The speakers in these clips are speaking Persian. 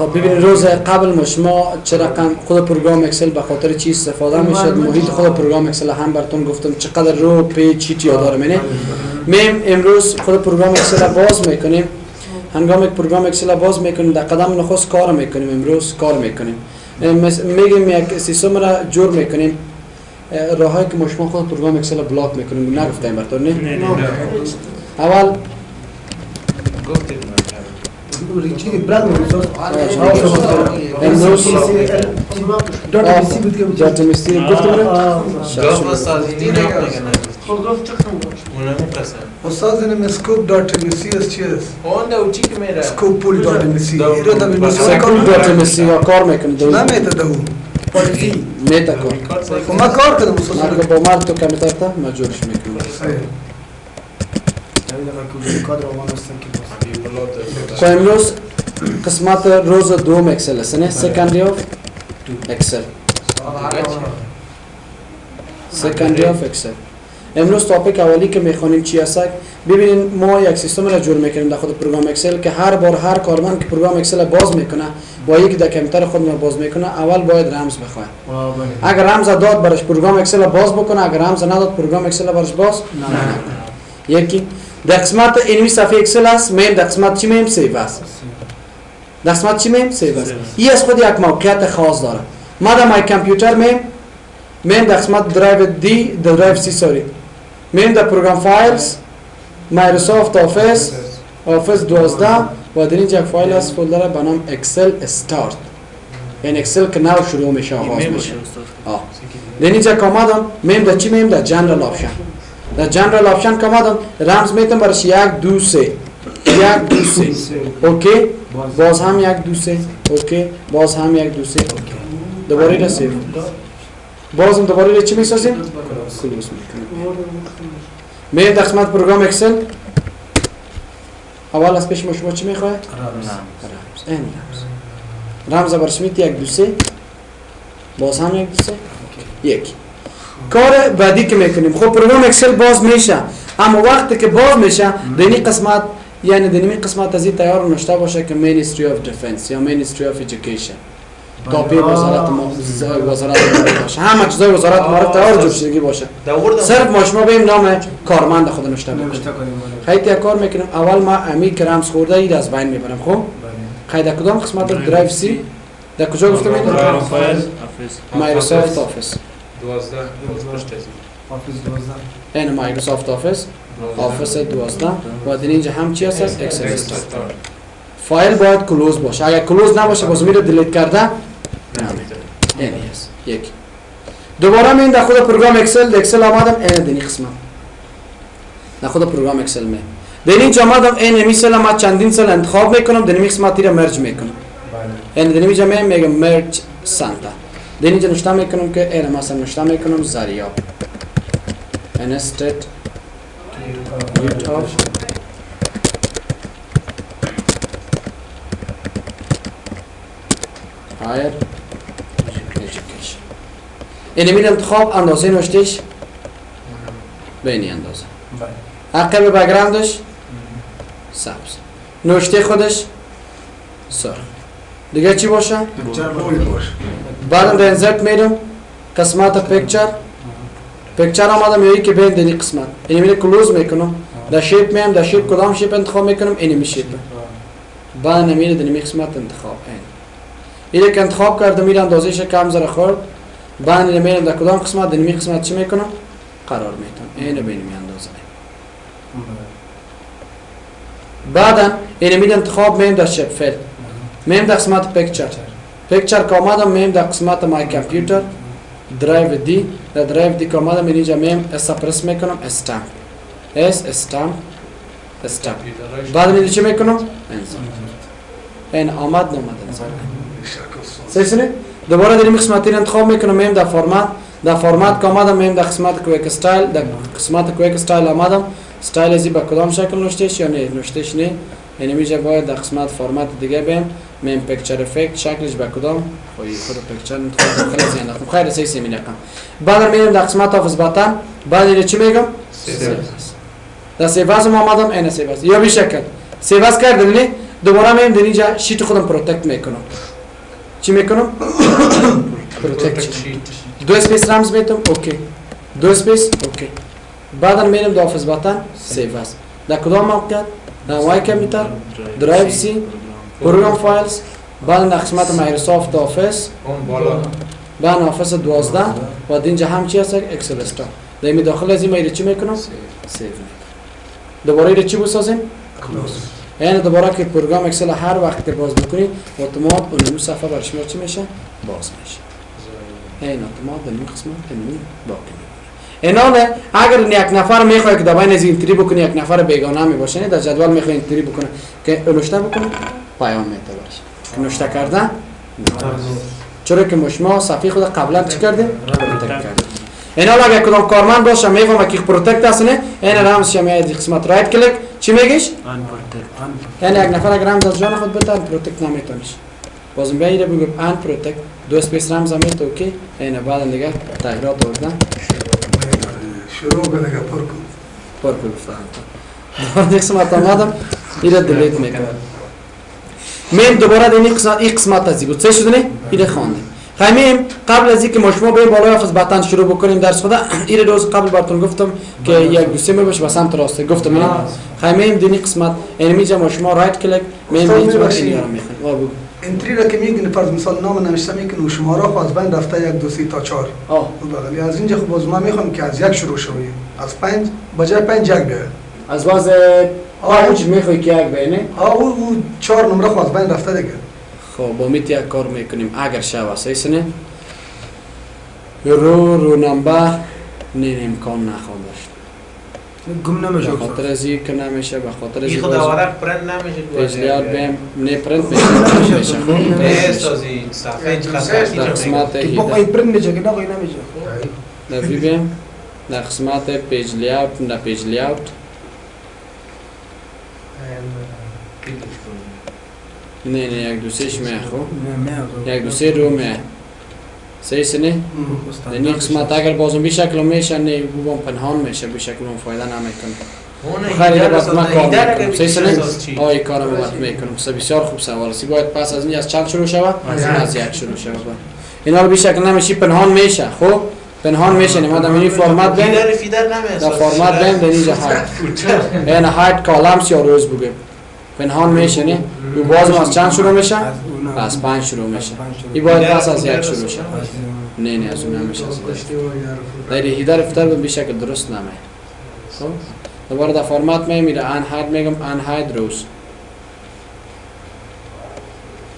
خب ببین روز قبل ما شما چه رقم خود پروگرام اکسل به خاطر چی استفاده میشه، محیط خود پروگرام اکسل هم براتون گفتم چقدر رو پی چیت یاددار منه. میم امروز خود پروگرام اکسل باز میکنیم. هنگامی که پروگرام اکسل باز میکنیم در قدم نخست کار میکنیم. امروز کار میکنیم میگیم یک سیستم را جور میکنیم. راهایی که ما شما خود پروگرام اکسل بلاک میکنیم نگفتیم براتون نه؟ اول ریچی براد امروز داتا مستری گفتم استاد این اسکوپ دات ام سی اس چی است؟ اون دو چی که میره اسکوپ پول دات ام سی سکول داتا مستری کار میکنه نمیته دو پالیسی میتا کار ما کار کردم استاد مرد با مرد تو کمیتر تا مجورش میکنه. خب امروز قسمت روز دوم اکسل است نه؟ سکندری آف اکسل. سکندری آف اکسل. امروز تاپیک اولی که میخوانیم چی است؟ ببینید ما یک سیستم را جور میکنیم در خود پروگرام اکسل که هر بار هر کارمند که پروگرام اکسل باز میکنه با یکی در کامپیوتر خود ما باز میکنه اول باید رمز بخواد. اگر رمز داد برش پروگرام اکسل باز بکنه، اگر رمز نداد پروگرام اکسل برش باز نه. یکی در قسمت اینمی صفحه اکسل است میم در قسمت چی میم سیو است. در قسمت چی میم سیو است. این از خود یک موقعیت خاص داره. ما در مای کامپیوتر میم در قسمت درایو دی درایو سی سوری میم در پروگرام فایلز مایکروسافت آفیس 12 و در اینجا فایل است فولدر به نام اکسل استارت. این اکسل که نو شروع میشه آغاز میشه. در اینجا کامادم میم در چی میم در جنرال آپشن. در جنرال آپشن کامادم رمز میتونم برش 1 2 3 1 2 3 اوکی باز هم 1 2 3 اوکی باز هم 1 2 3 اوکی دوباره را سیو بازم دوباره را چی میسازیم؟ کلوز میکنیم. میم در قسمت پروگرام اکسل اول از پیش شما چی میخواه؟ رمز برش میت 1 2 3 باز هم 1 2 3 یک. کار بعدی که میکنیم خب پروگرام اکسل باز میشه اما وقتی که باز میشه دینی قسمت یعنی دینی قسمت از این تیار نوشته باشه که Ministry of Defense یا Ministry of Education تاپی وزارت معارف باشه. همه چیزای وزارت معارف تیار جور شدگی باشه. صرف ما شما بیم نام کارمند خود نوشته بکنیم. خیلی کار میکنیم اول ما امی که رمز خورده اید از بین میبرم. خب خیلی کدام قسمت درایو سی در کجا گفته میدونم؟ مایکروسافت آفیس 12 این مایکروسافت آفیس 12 و در اینجا هم چی هست؟ اکسل استارت. فایل باید کلوز باشه. اگر کلوز نباشه باز میره دیلیت کرده این هست. یک دوباره من در خود پروگرام اکسل آمدم این دینی قسمت در خود پروگرام اکسل می در اینجا آمدم این مثلا ما چندین سال انتخاب میکنم در این قسمتی را مرج میکنم. این در اینجا میگم مرج سنتر. در اینجا نشته میکنم که این مثلا نشته میکنم زریاب انستیت یوتاب هایر ایژوکیشن. این میل انتخاب اندازه نوشتهش به این اندازه. عقب بک‌گراندش سبز. نوشته خودش سرخ. دیگه چی باشه؟ بعدم در انزرت میرم قسمت پیکچر آمدم یکی که بین دینی قسمت اینی میره کلوز میکنم در شیپ میم در شیپ کدام شیپ انتخاب میکنم اینی شیپ بعد نمیره دینی قسمت انتخاب اینی که انتخاب کردم میره اندازهش کم ذره خورد بعد نمیرم در کدام قسمت دینی قسمت چی میکنم قرار میدم اینو بین می اندازه بعدا اینی میره انتخاب میم در شیپ فیل میم در قسمت پیکچر که آمدم میم در قسمت مای کامپیوتر درایو دی در درایو دی که آمدم اینجا میم اس پرس میکنم استامپ استامپ بعد اینجا چی میکنم این آمد نامد سیسنه دوباره در این قسمتی انتخاب میکنم میم در فرمت که آمدم میم در قسمت کویک استایل در قسمت کویک استایل آمدم استایل ازی با کدام شکل نوشتهش یا نه نوشتهش نه یعنی میشه باید در قسمت فرمت دیگه بیم میم پیکچر افکت شکلش به کدام خود پیکچر انتخاب داخل از این رقم خیر سیسی می‌نکنم بعد میرم در قسمت آفیس باتن بعد اینو چی میگم سیو در سیو از آمدم این سیو یا به شکل سیو از کردم نه دوباره میام در اینجا شیت خودم پروتکت میکنم. چی میکنم؟ پروتکت. دو اسپیس رمز میتم اوکی. دو اسپیس اوکی. بعدا میرم دو آفیس باتن سیو است. در کدام موقعیت؟ در وای کامپیوتر، درایو سی، پروگرام فایلز، بعد در قسمت مایکروسافت آفیس، بعد آفیس 12 و اینجا هم چی هست؟ اکسل استار. در می داخل از این میره چی میکنم؟ سیو میکنم. دوباره ایره چی بسازیم؟ کلوز. یعنی دوباره که پروگرام اکسل هر وقت که باز بکنید اتومات اون صفحه بر شما چی میشه؟ باز میشه. این اتومات در این قسمت اینو باقی میمونه. ایناله اگر یک نفر میخواد که دبای از اینتری بکنه یک نفر بیگانه می باشه در جدول میخواد اینتری بکنه که نوشته بکنه پیام میده باشه. که نوشته کرده چرا که شما صفحه خود قبلا چی کرده؟ پروتکت کرده. ایناله اگر کدام کارمند باشه میفهمه که پروتکت است نه این رمز شما از قسمت رایت کلیک چی میگیش؟ ان پروتکت. یعنی یک نفر اگر رمز از جان خود بده پروتکت نمیتونیش. بازم بیایید بگم ان پروتکت دو اسپیس رمز میته اوکی این بعد دیگه تغییرات آوردن شروع کنه که پر کن دوباره قسمت آمدم ایره دلیت میکنم میم دوباره در این قسمت ازی بود چه شده نه؟ ایره خواندیم خیمیم قبل از اینکه ما شما بریم بالای آفیس بطن شروع بکنیم درس خدا ایره روز قبل براتون گفتم که یک دوسیه میباشه به سمت راسته گفتم اینه خیمیم در این قسمت اینمیجا ما شما رایت کلیک میم اینجا اینیارو میخواییم انتری را که میگن فرض مثال نام نوشته میکنه و شماره خو از بین رفته 1 2 3 تا 4 بغلی از اینجا خب باز ما میخوام که از یک شروع شوی از 5 بجای 5 یک بیاد از باز 5 میخوای که یک بینه او 4 نمره خو از بین رفته دیگه خب با میت یک کار میکنیم اگر شب است نه رو نمبر نه امکان نخواهد داشت گم نمیشه به خاطر از این که نمیشه به خاطر از این خدا ورق پرنت نمیشه پیجلیار بیم نه پرنت میشه نه سازی صفحه خاصی در قسمت با این پرنت میشه که نه نمیشه در وی بیم در قسمت پیج لیاوت در پیج لیاوت نه یک دوسیش میه خب یک دوسی رو میه صحیح سنه؟ این قسمت اگر بازم بی شکل میشه نه بوم پنهان میشه بی شکل فایده نمیکنه خیلی باید ما کار میکنم صحیح سنه؟ آی کارم باید میکنم بسیار خوب سوال است باید پس از این از چند شروع شود؟ از یک شروع شود اینا رو بی شکل نمیشه پنهان میشه خب؟ پنهان میشه ما در این فرمت بیم در فرمت بیم در اینجا هایت این هایت کالمز یا روز بگیم پنهان میشه نه و بازم از چند شروع میشه؟ از 5 شروع میشه این باید پس از یک شروع شد نه از اون نمیشه در هیدر افتر به شکل درست نمیه خب دوباره در فرمت میره ان هاید میگم ان هاید روز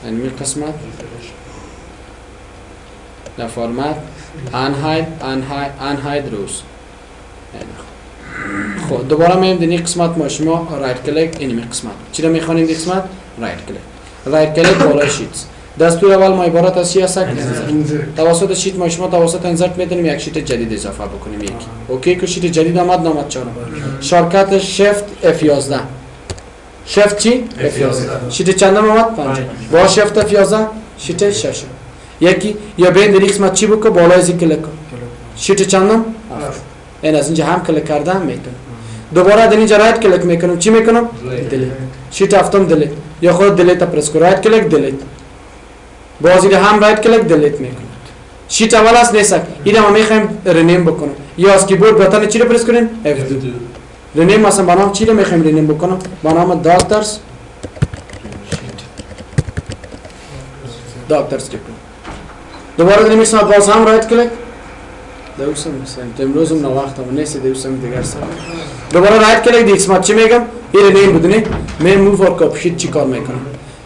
این می قسمت در فرمت ان هاید روز خب دوباره میایم در این قسمت ما شما رایت کلیک این می قسمت چی را میخوانیم این قسمت رایت کلیک بالای شیت دستور اول ما عبارت از چی هست توسط شیت ما شما توسط انسرت میتونیم یک شیت جدید اضافه بکنیم یکی اوکی که شیت جدید آمد نامد چهارم شارکت شفت F11 شفت چی F11 شیت چندم آمد پنجم با شفت F11 شیت ششم یکی یا بین در قسمت چی بکن بالای از کلیک کن شیت چندم این از اینجا هم کلیک کردم میتونم دوباره در اینجا رایت کلیک میکنم چی میکنم دلیت شیت هفتم دلیت یا خود دلیت پرس کن رایت کلیک دلیت باز این هم رایت کلیک دلیت میکنم شیت اول است نیست این ما میخوایم رنیم بکنم یا از کیبورد بتن چی رو پرس کنیم F2 رنیم مثلا با نام چی رو میخوایم رنیم بکنم با نام داکترز دوباره در میسم باز هم رایت کلیک دوستم مثلا امروز نه وقتم نیست دوستم دیگر سر دوباره رایت کلیک دی قسمت چی میگم این نیم بدونی من موو اور کاپی شیت چی کار میکنم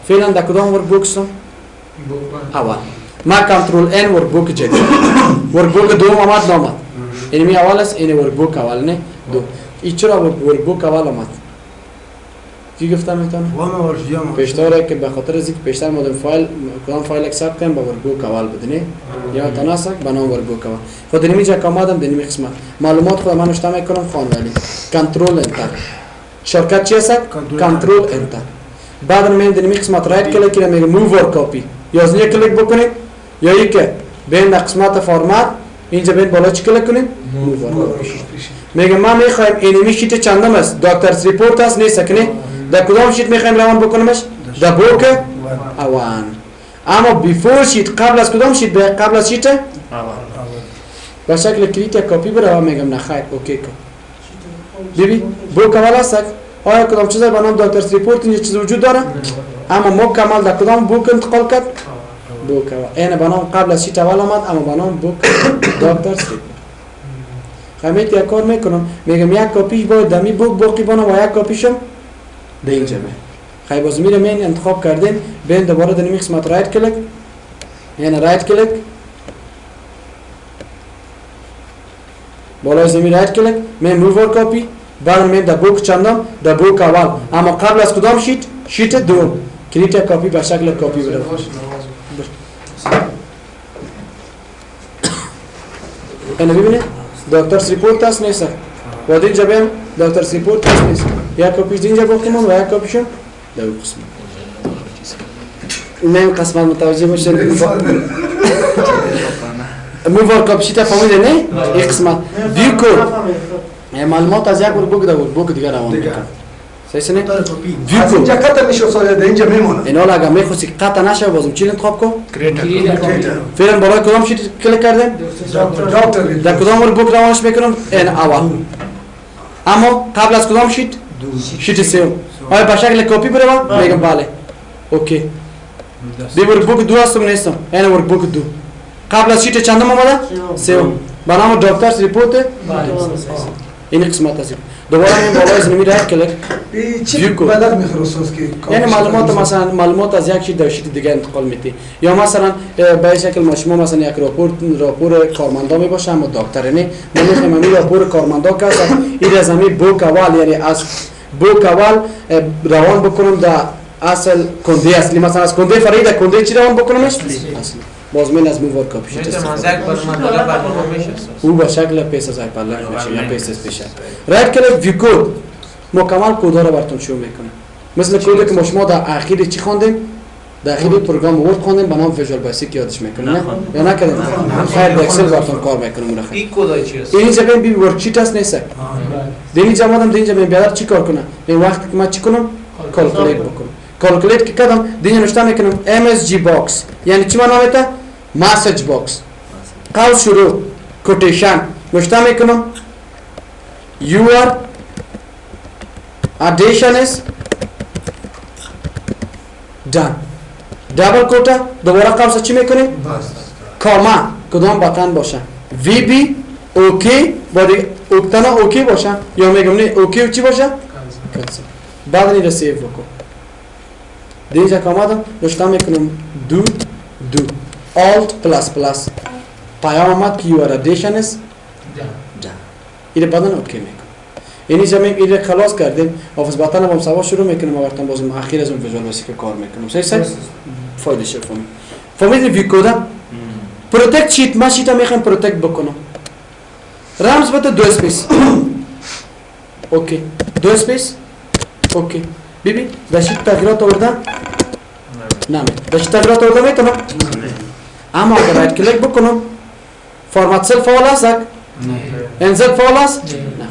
فعلا در کدام ورک بوک هستم اول ما کنترل ان ورک بوک جدید ورک بوک دوم آمد نامد این می اول است این ورک بوک اول نه دو این چرا ورک بوک اول آمد چی گفتم میتونم پیشتره که به خاطر از اینکه پیشتر مودم فایل کدام فایل اکسپت کنم با ورک بوک اول بدونی یا تناسق به نام ورک بوک اول خود اینمی جا کامادم دنیمی قسمت معلومات خود من نوشته میکنم خواندنی کنترل انتر شرکت چی است کنترل انتر بعد من دنیمی قسمت رایت کلیک کنم میگم موو اور کاپی یا از اینجا کلیک بکنید یا این که بین قسمت فرمت اینجا بین بالا چی کلیک کنید موو اور کاپی میگم ما میخوایم اینمی شیت چندم است دکترز ریپورت است نیست کنه در کدام شیت میخوایم روان بکنمش در بوک اوان. اما بیفور شیت قبل از کدام شیت؟ قبل از شیت به شکل کلیت یا کپی بره و میگم نه خیر اوکی کن. ببین بوک اول است. آیا کدام چیزی به نام دکترز ریپورت اینجا چیز وجود داره؟ اما مکمل در کدام بوک انتقال کرد؟ بوک اول. این به نام قبل از شیت اول آمد اما به نام بوک دکترز ریپورت. خمیت یک کار میکنم میگم یک کپیش باید دمی بوک باقی بانم و یک کپیشم در اینجا می. خیلی باز میرم این انتخاب کردیم بین دوباره در این قسمت رایت کلیک یعنی رایت کلیک بالای زمین رایت کلیک من موور کپی بعد من در بوک چندم در بوک اول اما قبل از کدام شیت؟ شیت دو کلیت یک کپی به شکل کپی بره. اینو ببینید دکترز ریپورت هست نیست و اینجا بیم دکترز ریپورت هست نیست یک کپیش اینجا گفتمان و یک کپیشم در اون قسمت این قسمت متوجه باشید موور کپیشیتا فهمیده نه؟ این قسمت ویو کود معلومات از یک بوک در بوک دیگر روان میکنه صحیح نه؟ ویو کود اینجا قطع میشه سال در اینجا میمونه این حالا اگر میخواستی قطع نشه بازم چی انتخاب کن؟ کریتر فعلا برای کدام شیت کلیک کردیم؟ دکتر در کدام بوک روانش میکنم؟ این اول اما قبل از کدام شیت؟ شیت سوم آیا به شکل کپی بره؟ میگم بله اوکی دی ورک بوک دو هستم نیستم این ورک بوک دو قبل از شیت چندم آمده؟ سوم به نام دکترز ریپورت این قسمت هست دوباره من بالای زمین رایت کلیک چی بدل میخوره اساس که یعنی معلومات مثلا معلومات از یک شیت در شیت دیگه انتقال میدی یا مثلا به این شکل شما مثلا یک راپور کارمندا میباشه اما دکتر نه من میخوام این راپور کارمندا که این از همین بوک اول یعنی از بوک اول روان بکنم در اصل کنده اصلی مثلا از کنده فرید کنده چی روان بکنمش اصلی باز من از موور کپی شیت او با شکل پیس از ایپل میشه یا پیس از پیشه رایت کلیک ویو کد مکمل کدها رو براتون شو میکنه مثل کدی که ما شما در اخیر چی خواندیم در اخیر پروگرام ورد خواندیم به نام ویژوال بیسیک یادش میکنه نه یا نکردیم خیر در اکسل براتون کار میکنه اون این کدای چی است؟ اینجا ببین ورک شیت است نیست اینجا مادام اینجا ببین بیادر چی کار کنم این وقتی که من چی کنم کالکولیت بکنم کالکولیت که کردم دیگه نوشته میکنم MSG box یعنی چی معنی میده مسیج باکس قوس شروع کوتیشن نوشته میکنم your addition is done دبل کوتا دوباره قوس چی میکنی کاما کدام بطن باشه وی بی اوکی بادی اکتنا اوکی باشه یا میگم نه اوکی و چی باشه بعد این رسیو بکن دیجا کامادم نوشته میکنم دو alt plus plus پیام آمد که your addition is done این بدن اوکی میکنم یعنی زمین این خلاص کردیم حافظ بطن هم سوا شروع میکنیم و بازم اخیر از اون ویژوال بیسیک کار میکنم صحیح فایده شد فهمیدین ویو کد پروتکت شیت ما شیت میخوام پروتکت بکنم رمز بده دو اسپیس اوکی دو اسپیس اوکی ببین در شیت تغییرات آوردن نه در شیت تغییرات آوردن میتونم اما اگر رایت کلیک بکنم فرمت سل فعال است انزل فعال است نه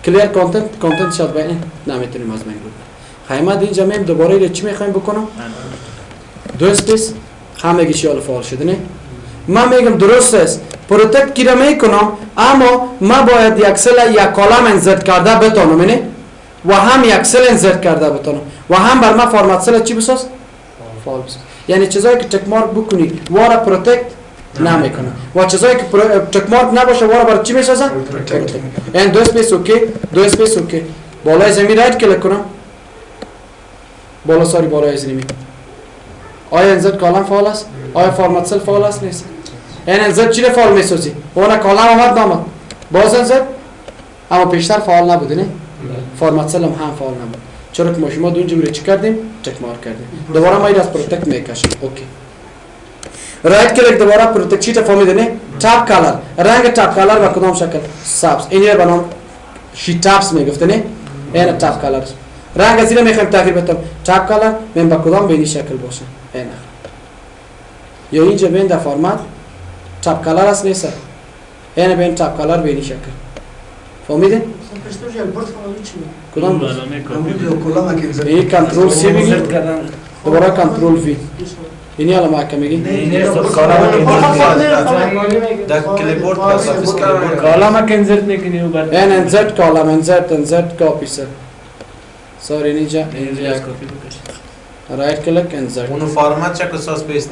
کلیر کانتنت شد بینه نمیتونیم از من بود خیمت اینجا میم دوباره ایره چی میخوایم بکنم دو اسپیس همه گیشیال فعال شده نه من میگم درست است پروتکت کیره میکنم اما ما باید یک سل یک کالم انزرت کرده بتانم نه و هم یک سل انزرت کرده بتانم و هم بر ما فرمت سل چی بساز فعال بساز یعنی چیزایی که چک مارک بکنی وارا پروتکت نمیکنه و چیزایی که چک مارک نباشه وارا برای چی میسازه پروتکت این دو اسپیس اوکی دو اسپیس اوکی بالای زمین رایت کلیک کنم بالای زمین آیا انزرت کالم فعال است آیا فرمت سل فعال است نیست این انزرت چی فعال میسازی اون کالم آمد نامد باز انزرت اما پیشتر فعال نبوده نه فرمت سل هم فعال نبود چرا که ما شما دو اینجوری چی کردیم چک مارک کردیم دوباره ما این از پروتکت میکشیم اوکی رایت کلیک دوباره پروتکت شیت فهمیده نه تاپ کالر رنگ تاپ کالر با کدام شکل سبز این رو نام شیت تاپس میگفته نه این تاپ کالر رنگ از این میخوایم تغییر بدم تاپ کالر من با کدام بینی شکل باشه این یا اینجا بین در فرمت تاپ کالر است نیست این بین تاپ کالر بینی شکل فهمیدین؟ کدام کلام که این کنترل سی بگی دوباره کنترل وی اینی الان ما که میگی در کلیبورد پس آفیس کلیبورد کالا که انزرت میکنی و بعد این انزرت کالم انزرت کاپی سر سوری اینجا رایت کلیک انزرت اونو فرمت چه کساس پیست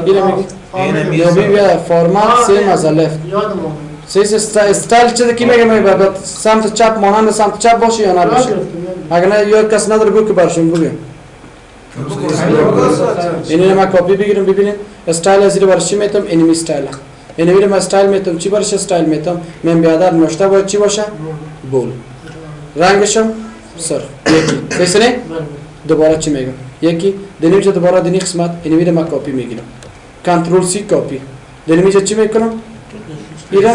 اینه میگی اینه نبی بیا فرمات سیم از لفت سیس استایل چه کی میگه بعد سمت چپ مانند سمت چپ باشه یا نه باشه اگر نه یا کس نداره بگو که برشون بگو اینو ما کپی بگیریم ببینید استایل از زیر برش چی میتم انیمی استایل اینو میرم استایل میتم چی برش استایل میتم من بیادر نوشته باید چی باشه بول رنگشم سر یکی سیس نه دوباره چی میگم یکی دنیجا دوباره دنی قسمت اینو میرم ما کپی میگیرم کنترل سی کپی دنیجا چی میکنم ایرا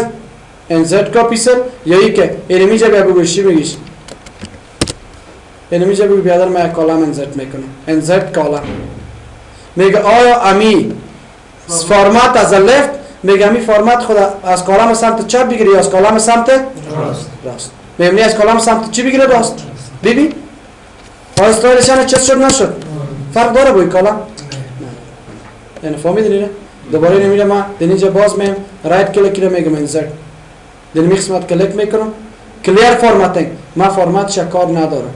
انزرت کپی سر یا ای که انیمیجا بیا بگوش چی میگیش انیمیجا بگو بیادر من کالم انزرت میکنم انزرت کالم میگه آیا امی فرمات از لفت میگه امی فرمات خود از کالم سمت چپ بگیری یا از کالم سمت راست میگه از کالم سمت چی بگیره راست ببین آیا استایلشان چه شد نشد فرق داره با این کالم یعنی فهمیدین دوباره نمیره ما دنیجا باز میم رایت کلیک رو میگم انزرت دنی قسمت کلیک میکنم کلیر فرماتینگ ما فرمات شکار ندارم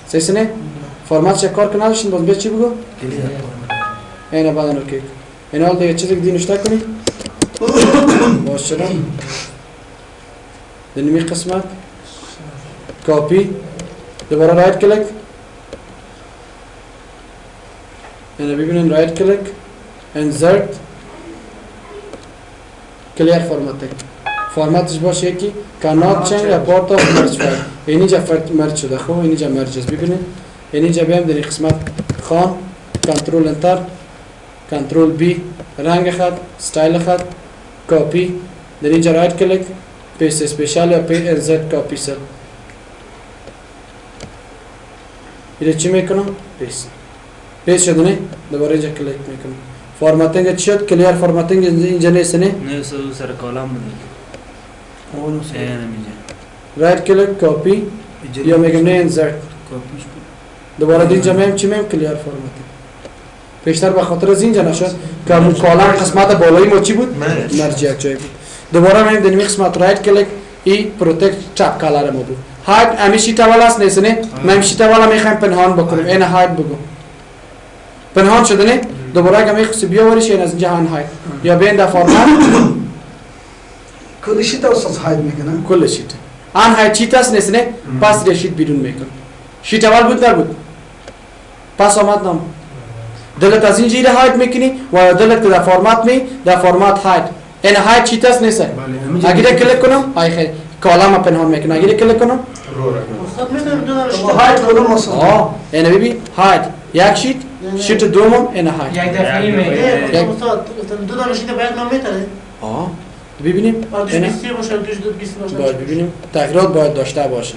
صحیح نه فرمات شکار که نداشتین باز به چی بگو اینا بعدن اوکی اینا حال دیگه چیزی که دی نشته کنی باز چرا دنی قسمت کاپی دوباره رایت کلیک اینا ببینین رایت کلیک انزرت کلیر فرماتینگ فرماتش باشه یکی کانال چنگ یا پارت آف مرج فایل اینجا مرج شده خب اینجا مرج است ببینید اینجا بیام در این قسمت خان کنترل انتر کنترل بی رنگ خط استایل خط کپی در اینجا رایت کلیک پیست اسپیشال یا پی انزرت کپی سر اینجا چی میکنم پیست شده نه دوباره اینجا کلیک میکنم فرماتینگ چی شد کلیر فرماتینگ اینجا نیست نه نه سر کالام رایت کلیک کپی یا میگم نه انزرت دوباره اینجا میم چی میم کلیر فرماتینگ پیشتر به خاطر از اینجا نشد که اون کالم قسمت بالایی ما چی بود مرج یک جای بود دوباره میم دنیمی قسمت رایت کلیک ای پروتکت چپ کالر ما بود هاید امیشی تاول است نیست نه من امیشی تاول میخوایم پنهان بکنم این هاید بگو پنهان شده نه دوباره اگه میخواستی بیاوریش این از اینجا هان هاید یا بین در فرمات کل شیت اوسط هاید میکنه کل شیت آن هاید شیت است نیست نه پس ری شیت بیرون میکن شیت اول بود در بود پس آمد نام دلت از اینجا هاید میکنی و دلت در فرمات می در فرمات هاید این هاید شیت است نیست اگر کلیک کنم آی خیر کالم پنهان میکنه اگر کلیک کنم هاید کدوم اوسط این ببین هاید یک شیت دوم این هاید یک دفعه میگه دو دانه شیت باید نمیتره ببینیم اینا باشه باید ببینیم تغییرات باید داشته باشه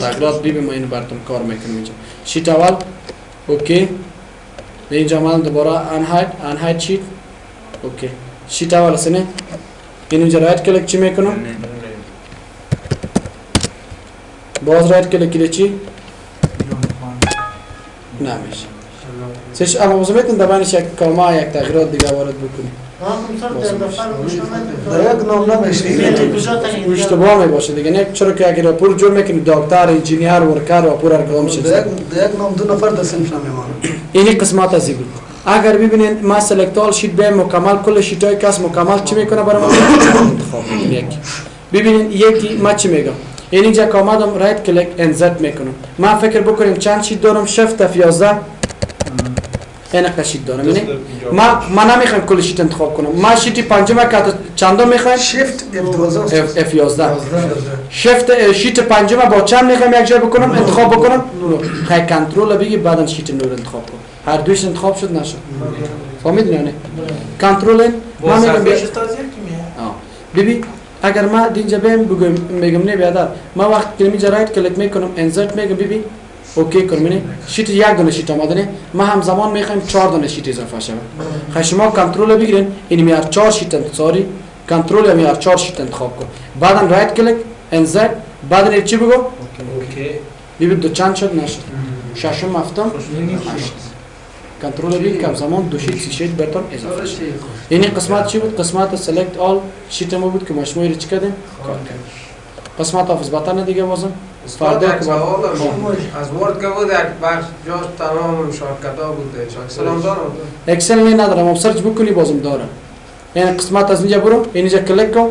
تغییرات ببینیم ما اینو براتون کار میکنیم اینجا شیت اول اوکی اینجا من دوباره آن هاید شیت اوکی شیت اول است نه اینجا رایت کلیک چی میکنم باز رایت کلیک چی نمیشه سش اما بزرگتون دبانش یک کلمه یک تغییرات دیگه وارد بکنیم در یک نام نمیشه اشتباه می باشه دیگه نه چرا که اگر پور جور میکنی دکتر انجینیر ورکر و پور ارقام میشه در یک نام دو نفر در صنف نمیمونه اینی قسمت از بود اگر ببینید ما سلکتال شیت به مکمل کل شیتای کس مکمل چی میکنه برای ما انتخاب یک ببینید یکی ما چی میگم اینجا که آمدم رایت کلیک انزرت میکنم من فکر بکنیم چند شیت دارم شفت F11 این شیت دارم یعنی ما نمیخوایم کل شیت انتخاب کنم ما شیت پنجم که چندم میخوایم شیفت F11 شیفت شیت پنجم با چند میخوایم یک جای بکنم انتخاب بکنم خیلی کنترل بگی بعدا شیت نور انتخاب کنم هر دویش انتخاب شد نشد فهمیدین نه کنترل ما میگم ببین اگر ما اینجا میگم نه بیادر ما وقت که اینجا رایت کلیک میکنم انزرت میگم ببین اوکی کنم شیت یک دونه شیت آمده ما هم زمان میخوایم 4 دونه شیت اضافه شه خب شما کنترل بگیرین این میار 4 شیت انتظاری کنترل یا میار 4 شیت انتخاب کن بعدن رایت کلیک انزرت بعدن چی بگو اوکی ببین دو چند شد نشد ششم هفتم کنترل بی کم زمان دو شیت سی شیت برتون اضافه شد اینی قسمت چی بود قسمت سلکت آل شیت ما بود که مشموعی رو چی کردیم کار کردیم قسمت آفیس بطن دیگه بازم فردا که از ورد که بود یک بخش جاش تمام شارتکت ها بود اکسل هم دارم اکسل می ندارم اب سرچ بکنی بازم دارم این قسمت از اینجا برو اینجا کلیک کن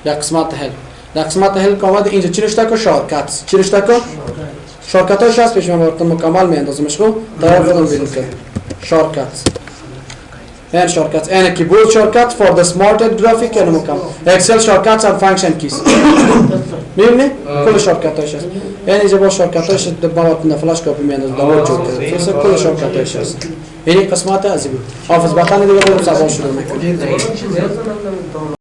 یا قسمت هل در قسمت هل که آمده اینجا چی نشته کن شارکت چی نشته کن شارکت هاش هست پیش من براتون مکمل می اندازمش کن تا خودم بیرون کنم شارکت این شارکت این کیبورد شارکت for the smarter graphic and مکمل اکسل شارکت and function keys میبینی کل شارکت هاش هست این اینجا با شارکت هاش براتون فلاش کاپی می اندازم داونلود کرد کل شارکت هاش هست این قسمت از این بود آفیس بطن دیگه خودم سوال شروع میکنم